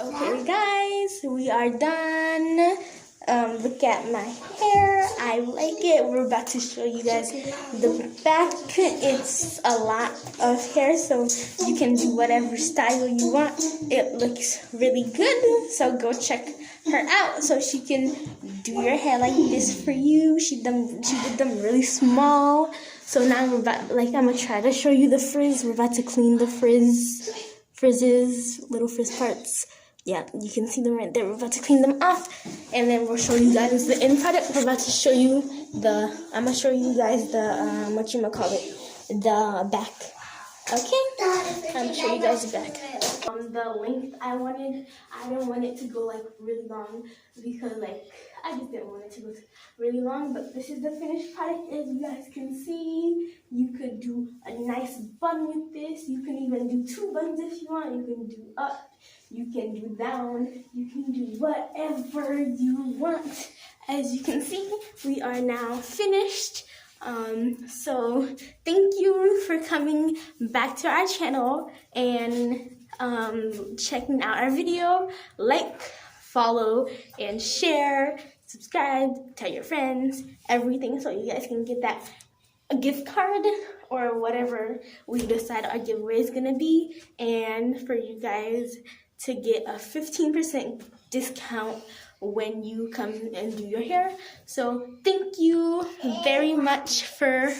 Okay, guys, we are done. Look at my hair. I like it. We're about to show you guys the back. It's a lot of hair, so you can do whatever style you want. It looks really good, so go check her out so she can do your hair like this for you. She did them really small. So now I'm gonna try to show you the frizz. We're about to clean the frizzes, little frizz parts. Yeah, you can see them right there. We're about to clean them off, and then we'll show you guys the end product. We're about to show you I'm gonna show you guys the the back. Okay, I'm gonna show you guys the back. The length I didn't want it to go like really long because I just didn't want it to go really long. But this is the finished product. As you guys can see, you could do a nice bun with this. You can even do 2 buns if you want. You can do up. You can do down, you can do whatever you want. As you can see, we are now finished. So thank you for coming back to our channel and checking out our video. Like, follow, and share, subscribe, tell your friends, everything, so you guys can get that a gift card or whatever we decide our giveaway is gonna be, and for you guys to get a 15% discount when you come and do your hair. So thank you very much for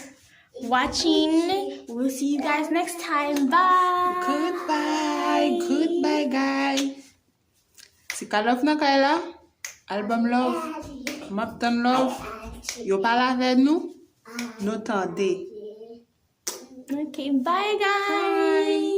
watching. We'll see you guys next time. Bye. Goodbye guys. Si ka love na kay la, album love, Mapton love, yo pala avec nous, nous tendez. Okay, bye guys.